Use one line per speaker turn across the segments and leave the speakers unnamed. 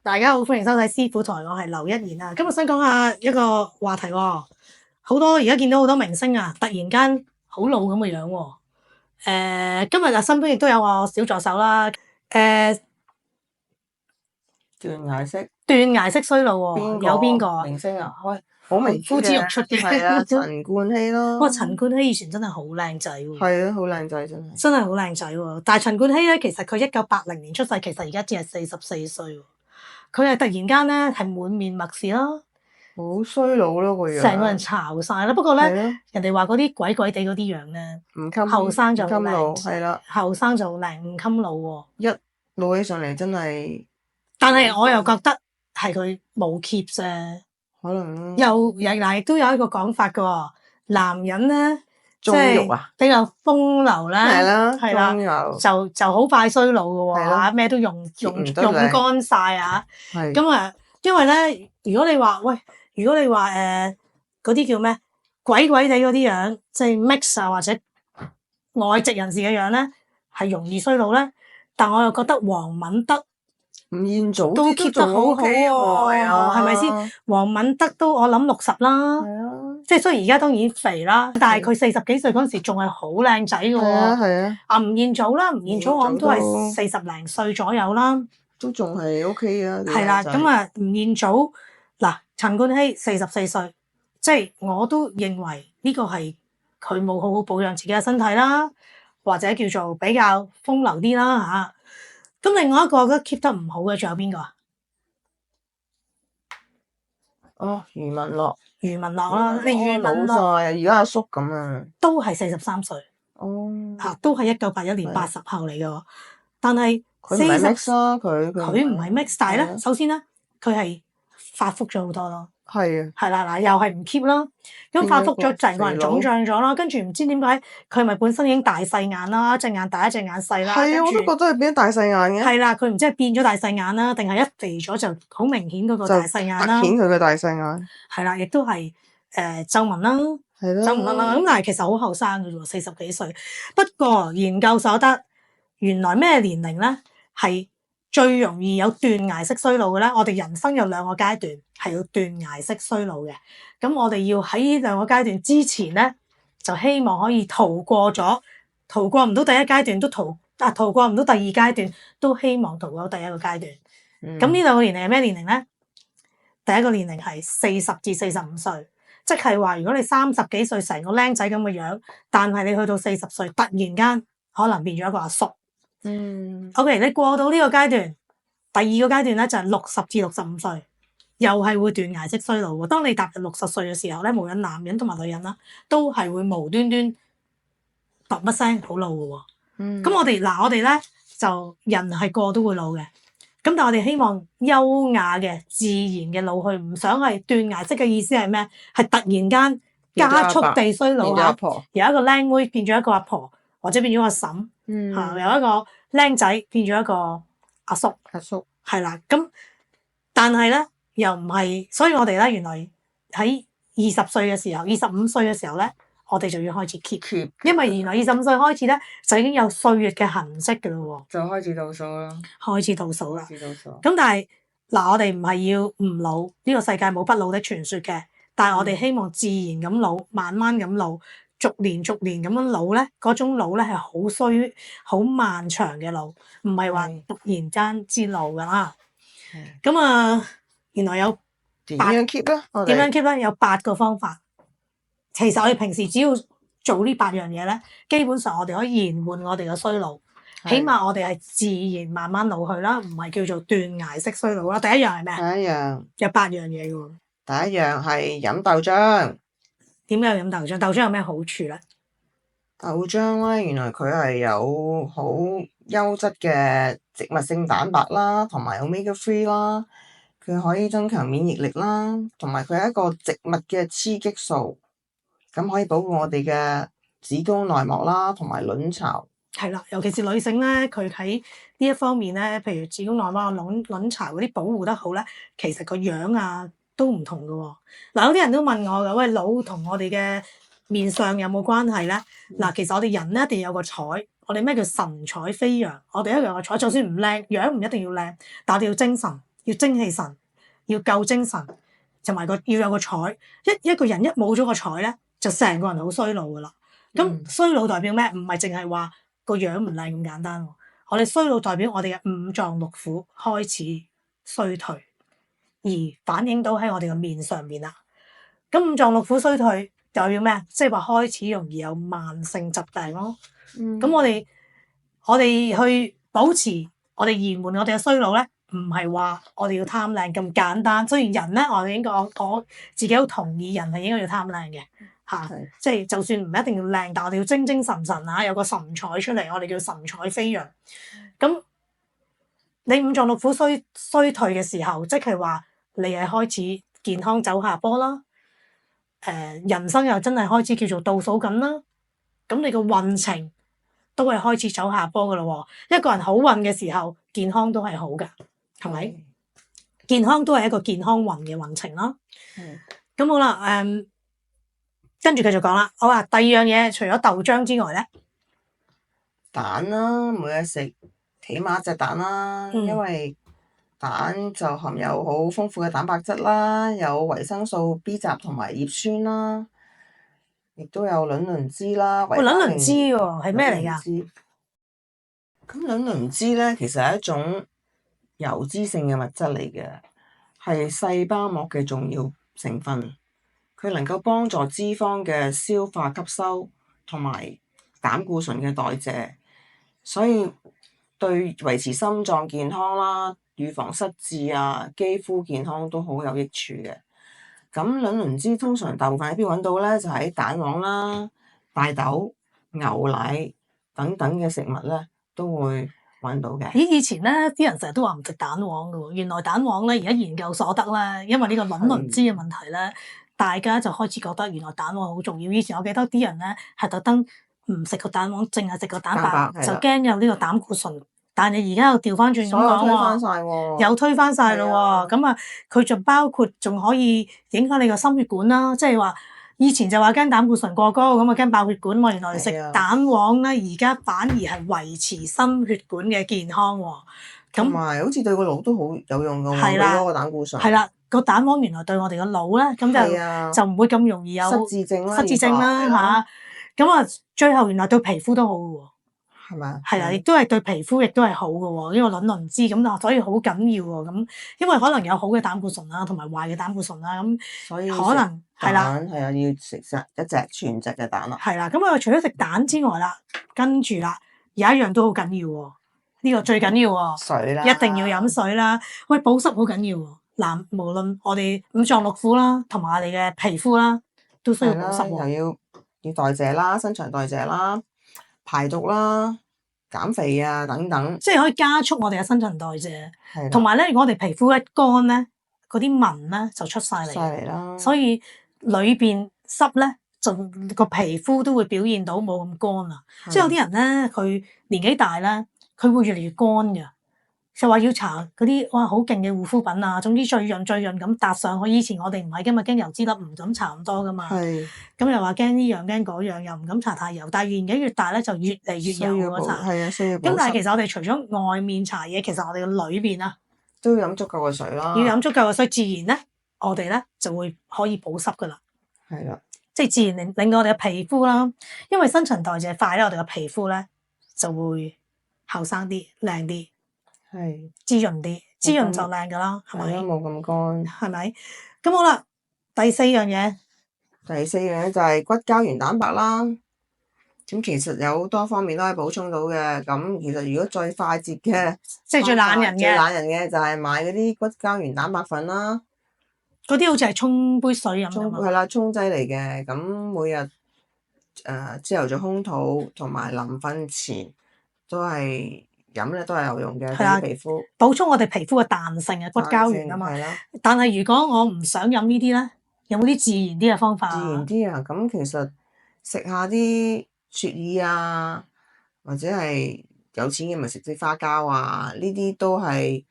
大家好，歡迎收睇師傅台，我係劉一言啊。今日想講下一個話題喎，好多而家見到好多明星啊，突然間好老咁嘅樣喎。今日啊，身邊亦都有我小助手啦。
斷崖式
衰老喎，有邊個啊？
明星啊？喂，好明
呼之欲出嘅。
係啊，陳冠希咯。
哇，陳冠希以前真係好靚仔喎。
係啊，好靚仔真係。
真係好靚仔喎！但係陳冠希咧，其實佢1980年出世，其實而家只係44歲喎。佢係突然間咧係滿面默視啦，
好衰老咯個樣，
成個人巢晒啦。不過咧，
人
哋話嗰啲鬼鬼地嗰啲樣咧，
唔襟
後生就
唔襟老，
靚，
係啦，
後生就靚，唔襟老喎。
一老起上嚟真係，
但係我又覺得係佢冇 keep 啫。
可能
又嗱，亦都有一個講法嘅喎，男人咧即
中肉啊，
比較風流咧，
係啦，
就好快衰老嘅喎嚇，咩都用乾晒啊。咁啊，因為咧，如果你話嗰啲叫咩鬼鬼地嗰啲樣，即係 mix 啊或者外籍人士嘅樣咧，係容易衰老咧。但我又覺得黃敏德、
吳彥祖
都 keep 得好好喎，係咪先？黃敏德都我諗60啦，即係雖然而家當然肥啦，但係佢40幾歲嗰陣時仲係好靚仔嘅喎。
係啊。
吳彥祖啦，吳彥祖我諗都係40零歲左右啦，
都仲係 OK 啊。
係啦，咁啊，吳彥祖嗱，陳冠希44歲，即係我都認為呢個係佢冇好好保養自己嘅身體啦，或者叫做比較風流啲啦嚇。咁另外一個覺得 keep 得唔好嘅仲有邊個啊？
余文樂。
余文樂啦，你余文樂
老晒啊，而家阿叔咁啊，
都係43歲。都係1981年80後嚟嘅喎，但係
佢唔係 mix 啦，佢
唔係 mix，但係咧，首先咧，佢係發福咗好多咯。
係啊。
係啦，嗱，又係唔 keep 啦，咁發福咗，成個人腫脹咗啦，跟住唔知點解佢咪本身已經大細眼啦，一隻眼大一隻眼細啦。
係啊，我都覺得係變咗大細眼嘅。
係啦，佢唔知係變咗大細眼啦，定係一肥咗就好明顯嗰個大細眼啦。
凸顯佢嘅大細眼。
係啦，亦都係皺紋啦。
係咯，
皺紋啦，咁但係其實好後生嘅啫喎，40幾歲。不過研究所得，原來咩年齡咧係最容易有斷崖式衰老嘅咧？我哋人生有2個階段係要斷崖式衰老嘅。咁我哋要喺呢2個階段之前咧，就希望可以逃過唔到第一階段，逃過唔到第二階段，都希望逃過第一個階段。咁呢2個年齡係咩年齡咧？第一個年齡係40至45歲。即係話，如果你30幾歲成個僆仔咁嘅樣，但係你去到40歲，突然間可能變咗一個阿叔。OK， 你過到呢個階段，第二個階段咧就係60至65歲，又係會斷崖式衰老喎。當你踏入60歲嘅時候咧，無論男人同埋女人啦，都係會無端端揼一聲好老嘅喎。咁我哋咧就人係個都會老嘅。咁但係我哋希望優雅嘅、自然嘅老去，唔想係斷崖式嘅意思係咩？係突然間加速地衰老嚇，由一個靚妹變咗一個阿婆，或者變咗個嬸由一個靚仔變咗一個阿叔。係啦，咁但係咧又唔係，所以我哋咧原來喺20歲嘅時候、25歲嘅時候咧，我哋就要開始 keep， 因為原來25歲開始咧就已經有歲月嘅痕跡㗎咯喎，
就開始倒數啦。
咁但係嗱，我哋唔係要唔老，呢個世界冇不老的傳說嘅，但係我哋希望自然咁老，慢慢咁老，逐年咁樣老咧，嗰種老咧係好衰、好漫長嘅老，唔係話突然間之老㗎啦。咁啊，原來有
點樣 keep 咧？
點樣 keep 咧？有8個方法。其實我哋平時只要做呢8樣嘢咧，基本上我哋可以延緩我哋嘅衰老，起碼我哋係自然慢慢老去啦，唔係叫做斷崖式衰老啦。第一樣係咩？
第一樣
有8樣嘢嘅喎。
第一樣係飲豆漿。
點解要飲豆漿？豆漿有咩好處咧？
豆漿咧，原來佢係有好優質嘅植物性蛋白啦，同埋 omega-3 啦，佢可以增強免疫力啦，同埋佢係一個植物嘅雌激素，咁可以保護我哋嘅子宮內膜啦，同埋卵巢。係
啦，尤其是女性咧，佢喺呢一方面咧，譬如子宮內膜、卵巢嗰啲保護得好咧，其實個樣啊都唔同㗎喎。嗱，有啲人都問我㗎，喂，老同我哋嘅面上有冇關係咧？嗱，其實我哋人咧一定要有個彩，我哋咩叫神采飛揚？我哋一樣有個彩，就算唔靚，樣唔一定要靚，但我哋要精神。要精氣神，要夠精神，同埋要有個彩。一個人一冇咗個彩咧，就成個人好衰老噶啦。咁衰老代表咩？唔係淨係話個樣唔靚咁簡單喎。我哋衰老代表我哋嘅五臟六腑開始衰退，而反映到喺我哋嘅面上面啦。咁五臟六腑衰退代表咩？即係話開始容易有慢性疾病咯。咁我哋去保持我哋延緩我哋嘅衰老咧，唔係話我哋要貪靚咁簡單。雖然人咧，我哋應該我自己好同意人係應該要貪靚嘅嚇，即係就算唔一定要靚，但我哋要精精神神啊，有個神采出嚟，我哋叫神采飛揚。咁你五臟六腑衰退嘅時候，即係話你係開始健康走下坡啦。人生又真係開始叫做倒數緊啦。咁你個運程都係開始走下坡噶咯喎。一個人好運嘅時候，健康都係好噶，係咪？健康都係一個健康運嘅運程啦。咁好啦，跟住繼續講啦。好啊，第二樣嘢除咗豆漿之外咧，
蛋啦，每日食起碼一隻蛋啦，因為蛋就含有好豐富嘅蛋白質啦，有維生素 B 集同埋葉酸啦，亦都有卵磷脂啦。
卵磷脂喎，係咩嚟㗎？
咁卵磷脂咧，其實係一種油脂性嘅物質嚟嘅，係細胞膜嘅重要成分。佢能夠幫助脂肪嘅消化吸收同埋膽固醇嘅代謝，所以對維持心臟健康啦、預防失智啊、肌膚健康都好有益處嘅。咁卵磷脂通常大部分喺邊揾到咧？就喺蛋黃啦、大豆、牛奶等等嘅食物咧，都會揾到嘅。
以前咧，啲人成日都話唔食蛋黃嘅喎，原來蛋黃咧，而家研究所得咧，因為呢個卵磷脂嘅問題咧，大家就開始覺得原來蛋黃好重要。以前我記得啲人咧係特登唔食個蛋黃，淨係食個蛋白，就驚有呢個膽固醇。但係而家又調翻轉咁講喎，又推翻晒咯喎。咁啊，佢就包括仲可以影響你個心血管啦。即係話以前就話驚膽固醇過高，咁啊驚爆血管喎。原來食蛋黃咧，而家反而係維持心血管嘅健康喎。
同埋好似對個腦都好有用㗎喎，嗰個膽固醇。
係啦，個蛋黃原來對我哋個腦咧，咁就唔會咁容易有
失智症
啦嚇。咁啊，最後原來對皮膚都好嘅喎。
係咪？
係啦，亦都係對皮膚亦都係好嘅喎，因為卵磷脂咁啊，所以好緊要喎。咁因為可能有好嘅膽固醇啦，同埋壞嘅膽固醇啦，咁
所以
可能係啦，
係啊，要食一隻全隻嘅蛋啦。
係啦，咁啊，除咗食蛋之外啦，跟住啦，有一樣都好緊要喎，呢個最緊要喎，
水啦，
一定要飲水啦。喂，保濕好緊要喎。嗱，無論我哋五臟六腑啦，同埋我哋嘅皮膚啦，都需要保濕喎。
又要代謝啦，新陳代謝啦，排毒啦，減肥啊等等，
即係可以加速我哋嘅新陳代謝。同埋咧，如果我哋皮膚一乾咧，嗰啲紋咧就出晒嚟啦。所以裏邊濕咧，就個皮膚都會表現到冇咁乾啊。即係有啲人咧，佢年紀大咧，佢會越嚟越乾㗎。就話要搽嗰啲哇好勁嘅護膚品啊，總之最潤咁搭上去。以前我哋唔係㗎嘛，驚油脂粒唔敢搽咁多㗎嘛。咁又話驚呢樣驚嗰樣，又唔敢搽太油。但係年紀越大咧，就越嚟越油嗰搽。
係啊，需要保濕。
咁但係其實我哋除咗外面搽嘢，其實我哋嘅裏邊啊
都要飲足夠嘅水啦。
要飲足夠嘅水，自然咧我哋咧就會可以保濕㗎啦。
係啦，
即係自然令到我哋嘅皮膚啦，因為新陳代謝快咧，我哋嘅皮膚咧就會後生啲、靚啲。
係
滋潤啲，滋潤就靚㗎啦，係咪？
冇咁乾。
係咪？咁好啦，第四樣嘢
就係骨膠原蛋白啦。咁其實有好多方面都可以補充到嘅。咁其實如果最快捷嘅，
即係最懶人
嘅就係買嗰啲骨膠原蛋白粉啦。
嗰啲好似係沖杯水飲㗎嘛。
係啦，沖劑嚟嘅。咁每日朝頭早空肚同埋臨瞓前都係。飲咧都係有用嘅，對皮膚
補充我哋皮膚嘅彈性啊，骨膠原啊嘛。但係如果我唔想飲呢啲咧，有冇啲自然啲嘅方法？
自然啲啊，咁其實食下啲雪耳啊，或者係有錢嘅咪食啲花膠啊，呢啲都係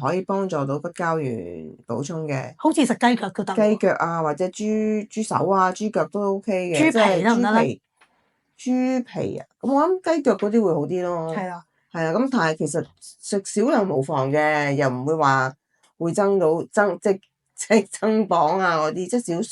可以幫助到骨膠原補充嘅。
好似食雞腳都得。
雞腳啊，或者豬手啊、豬腳都 OK 嘅。
豬皮得唔得咧？
豬皮啊，咁我諗雞腳嗰啲會好啲咯。
係啦，
係啊，咁但係其實食少量無妨嘅，又唔會話會即係增磅啊嗰啲，即係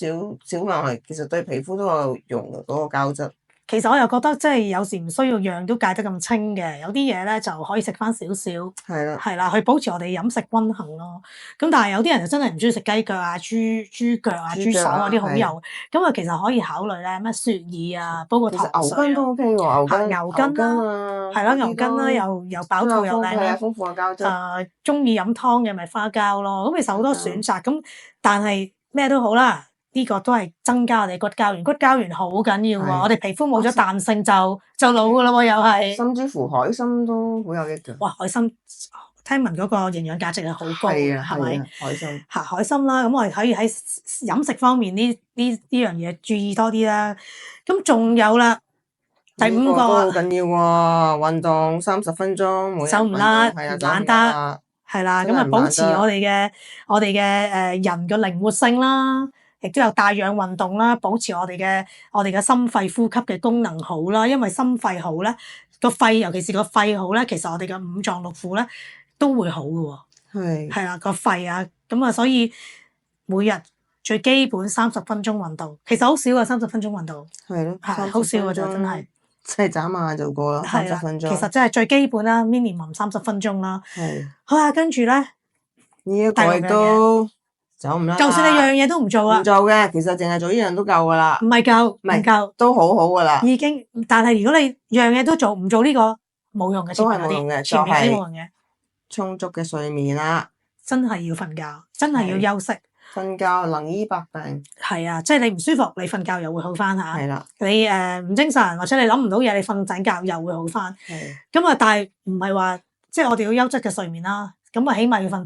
少量係其實對皮膚都有用嘅嗰個膠質。
其實我又覺得即係有時唔需要樣都戒得咁清嘅，有啲嘢咧就可以食翻少少，
係啦，
係啦，去保持我哋飲食均衡咯。咁但係有啲人就真係唔中意食雞腳啊、豬腳啊、豬手嗰啲好油，咁啊其實可以考慮咧咩雪耳啊，煲個
其實
糖水
牛筋都 OK 喎，
牛筋啦，係咯，牛筋啦，又飽肚又靚啦，
豐富嘅膠質。
中意飲湯嘅咪花膠咯。咁其實好多選擇，咁但係咩都好啦。呢個都係增加我哋骨膠原，骨膠原好緊要喎。我哋皮膚冇咗彈性就老㗎啦喎，又係。
甚至乎海參都好有益㗎。
哇！海參聽聞嗰個營養價值係好高，係咪？
海參
嚇海參啦，咁我哋可以喺飲食方面呢樣嘢注意多啲啦。咁仲有啦，第5個
都好緊要喎，運動30分鐘，每日
走唔甩，唔懶得，係啦。咁啊，保持我哋嘅人嘅靈活性啦。亦都有帶氧運動啦，保持我哋嘅心肺呼吸嘅功能好啦。因為心肺好咧，個肺尤其是個肺好咧，其實我哋嘅五臟六腑咧都會好嘅喎。係啦，個肺啊，咁啊，所以每日最基本30分鐘運動，其實好少啊，30分鐘運動。
係咯，
係好少嘅就真係。
即係眨下就過啦，30分鐘。
其實真係最基本啦，minimum 30分鐘啦。
係。
好啊，跟住咧，
呢一個亦都。走唔甩，
就算你樣嘢都唔做啊，
唔做嘅，其實淨係做呢樣都夠噶啦。
唔係夠，唔夠，
都好好噶啦。
已經，但係如果你樣嘢都做，唔做呢個冇用嘅，
都係冇用嘅，
全部都冇用嘅。
充足嘅睡眠啦，
真係要瞓覺，真係要休息。
瞓覺能醫百病。
係啊，即係你唔舒服，你瞓覺又會好翻嚇。
係啦。
你唔精神或者你諗唔到嘢，你瞓陣覺又會好翻。
係。
咁啊，但係唔係話即係我哋要優質嘅睡眠啦。咁啊，起碼要瞓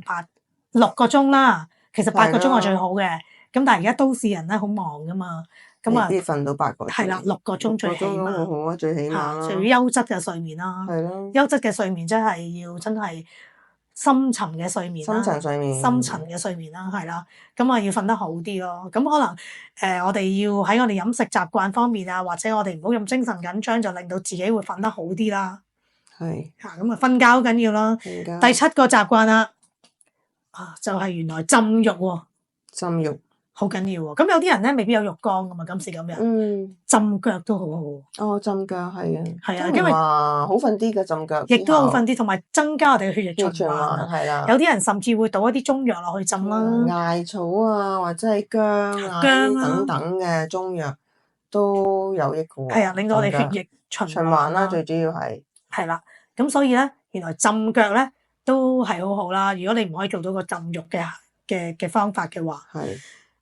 6個鐘啦。其實8個鐘係最好嘅，咁但係而家都市人咧好忙噶嘛，咁啊，
啲瞓到8個鐘。係
啦，6個鐘最起碼。
好啊，最起碼啦。
就要優質嘅睡眠啦。
係咯。
優質嘅睡眠真係深層嘅睡眠啦。
深層睡眠。
深層嘅睡眠啦，係啦，咁啊要瞓得好啲咯。咁可能我哋要喺我哋飲食習慣方面啊，或者我哋唔好咁精神緊張，就令到自己會瞓得好啲啦。
係。
咁啊，瞓覺好緊要啦。第7個習慣啦。就係原來浸浴喎，
浸浴
好緊要喎。咁有啲人咧未必有浴缸噶嘛，今時今日，浸腳都好好。
哦，浸腳係啊，
係啊，因為
好瞓啲嘅浸腳，
亦都好瞓啲，同埋增加我哋嘅血液循環。
係啦，
有啲人甚至會倒一啲中藥落去浸啦，
艾草啊，或者係薑啊等等嘅中藥都有益嘅喎。係
啊，令到我哋血液循
環啦，最主要係。
係啦，咁所以咧，原來浸腳咧。都係好好啦。如果你唔可以做到個浸浴嘅方法嘅話，
係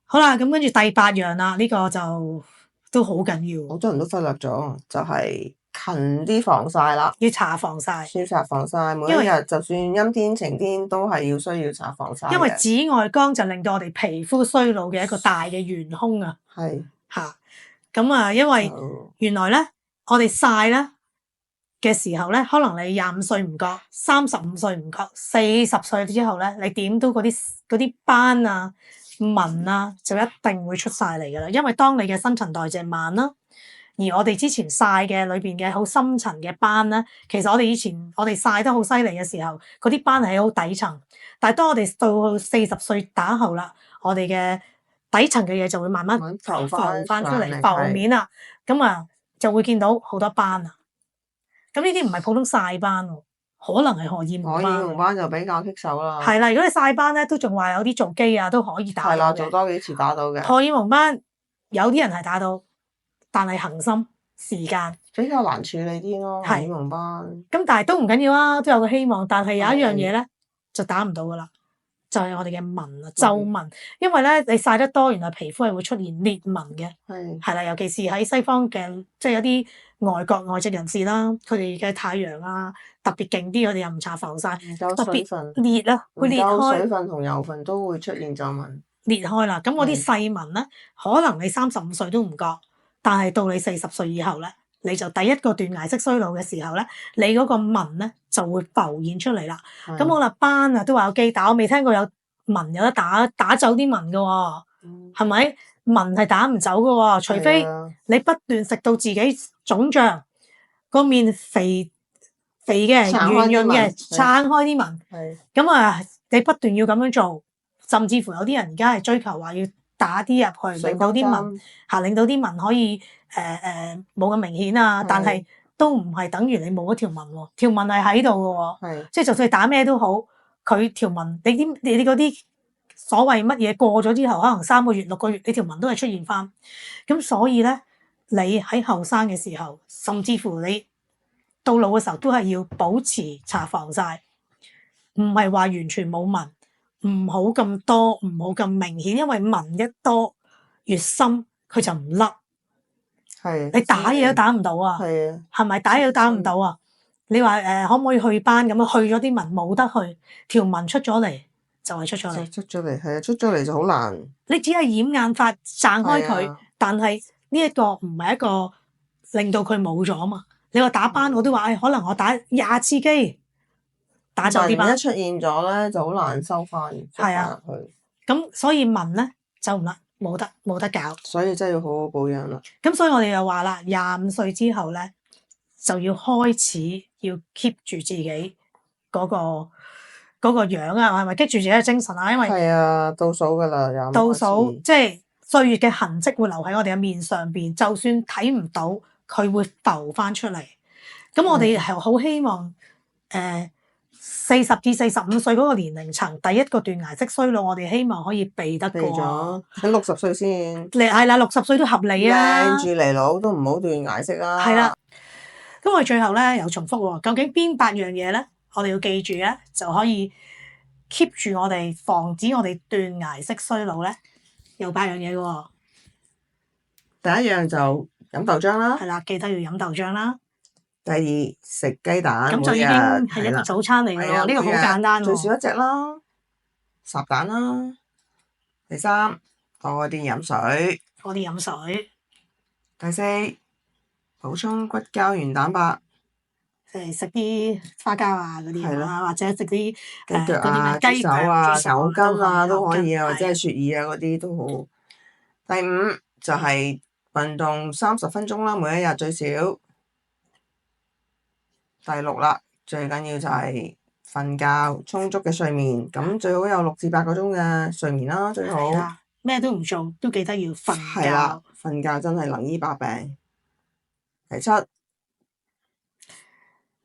好啦。咁跟住第8樣啦，呢個就都好緊要。
好多人都忽略咗，就係勤啲防曬啦。
要搽防曬，
要搽防曬。每一日就算陰天晴天都係需要搽防曬。
因為紫外光就令到我哋皮膚衰老嘅一個大嘅元兇啊。
係
嚇咁啊，因為原來咧，我哋曬咧嘅時候咧，可能你25歲唔覺，35歲唔覺，40歲之後咧，你點都嗰啲斑啊、紋啊，就一定會出晒嚟噶啦。因為當你嘅新陳代謝慢啦，而我哋之前曬嘅裏邊嘅好深層嘅斑咧，其實我哋以前我哋曬得好犀利嘅時候，嗰啲斑係好底層。但係當我哋到40歲打後啦，我哋嘅底層嘅嘢就會慢慢浮翻出嚟，浮面啦，咁啊就會見到好多斑啊。咁呢啲唔係普通曬斑喎，可能係荷爾蒙斑。荷爾蒙
斑就比較棘手啦。
係啦，如果你曬斑咧，都仲話有啲做機啊，都可以打到嘅。係啦，
做多幾次打到嘅。
荷爾蒙斑有啲人係打到，但係恆心時間
比較難處理啲咯。荷爾蒙斑。
咁但係都唔緊要啊，都有個希望。但係有一樣嘢咧，就打唔到噶啦，就係我哋嘅紋啊、皺紋。因為咧，你曬得多，原來皮膚係會出現裂紋嘅。係啦，尤其是喺西方嘅，即係有啲外籍人士啦，佢哋嘅太陽啊特別勁啲，佢哋又唔搽防曬，特別裂啦，會裂開。
水分同油分都會出現皺紋。
裂開啦，咁嗰啲細紋咧，可能你35歲都唔覺，但係到你40歲以後咧，你就第一個斷崖式衰老嘅時候咧，你嗰個紋咧就會浮現出嚟啦。咁好啦，斑啊都話有機打，我未聽過有紋有得打走啲紋㗎喎，係咪？紋係打唔走㗎喎，除非你不斷食到自己腫脹，個面肥肥嘅、
撐開啲
圓潤嘅，
紋
撐開啲紋。
係
咁啊，你不斷要咁樣做，甚至乎有啲人而家係追求話要打啲入去，令到啲紋令到啲紋可以冇咁明顯啊。但係都唔係等於你冇嗰條紋喎，條紋係喺度嘅喎。即係就算你打咩都好，佢條紋你嗰啲所謂乜嘢過咗之後，可能3個月、6個月，你條紋都係出現翻。咁所以咧，你喺後生嘅時候，甚至乎你到老嘅時候，都係要保持搽防曬，唔係話完全冇紋，唔好咁多，唔好咁明顯，因為紋一多越深，佢就唔甩。你打嘢都打唔到啊，係咪打嘢都打唔到啊？你話可唔可以去斑咁樣去咗啲紋？冇得去，條紋出咗嚟就係出咗嚟。
出咗嚟係啊，出咗嚟就好難。
你只係掩眼法撐開佢，但係呢一個唔係一個令到佢冇咗嘛。你話打斑我都話，可能我打20次機打咗啲斑，
一出現咗咧就好難收翻。係啊，
咁所以紋咧就唔得，冇得搞。所以
真係要好好保養啦。
咁所以我哋又話啦，25歲之後咧就要開始要 keep 住自己嗰個樣啊，係咪 keep 住自己嘅精神啊？因為
係啊，倒數噶啦，
倒數即係歲月嘅痕跡會留喺我哋嘅面上邊，就算睇唔到，佢會浮翻出嚟。咁我哋係好希望40至45歲嗰個年齡層，第一個斷崖式衰老，我哋希望可以避得過。
避咗喺60歲先。
你係啦，60歲都合理啊。
靚住嚟老都唔好斷崖式啦。
係啦。咁我哋最後咧又重複喎，究竟邊8樣嘢咧？我哋要記住咧，就可以 keep 住我哋，防止我哋斷崖式衰老咧。有8樣嘢嘅喎。
第一樣就飲豆漿啦。
係啦，記得要飲豆漿啦。
第二食雞蛋，
咁就已經係一個早餐嚟嘅喎，呢個好簡單喎。
最少1隻啦，烚蛋啦。第3多啲飲水。
多啲飲水。
第4補充骨膠原蛋白。
即係食啲花膠啊嗰啲啊，或者食啲
雞腳啊、雞手啊、手筋啊都可以啊，或者係雪耳啊嗰啲都好。第5就係運動30分鐘啦，每一日最少。第6啦，最緊要就係瞓覺，充足嘅睡眠，咁最好有6至8個鐘嘅睡眠啦，最好。
咩都唔做，都記得要瞓覺。
係啦，瞓覺真係能醫百病。第7，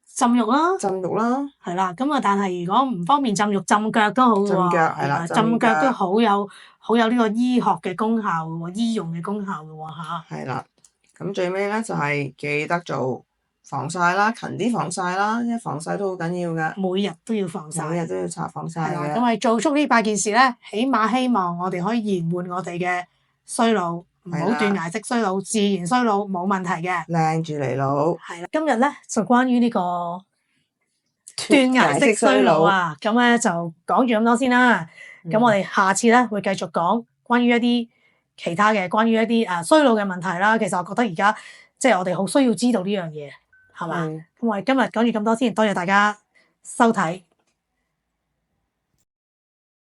浸浴啦。
浸浴啦。
係啦，咁啊，但係如果唔方便浸浴，浸腳都好喎。
浸腳係啦，
浸腳都好有呢個醫學嘅功效喎，醫用嘅功效嘅喎嚇。
係啦，咁最尾咧就係記得做防曬啦，勤啲防曬啦，因為防曬都好緊要㗎。
每日都要防曬。
每日都要搽防曬嘅。
咁我哋做足呢8件事咧，起碼希望我哋可以延緩我哋嘅衰老，唔好斷崖式衰老，自然衰老冇問題嘅。
靚住嚟老。
係啦，今日咧就關於呢個斷崖式衰老啊，咁咧就講住咁多先啦。咁我哋下次咧會繼續講關於一啲其他嘅，關於一啲衰老嘅問題啦。其實我覺得而家即係我哋好需要知道呢樣嘢，係嘛？咁我哋今日講住咁多先，多謝大家收睇。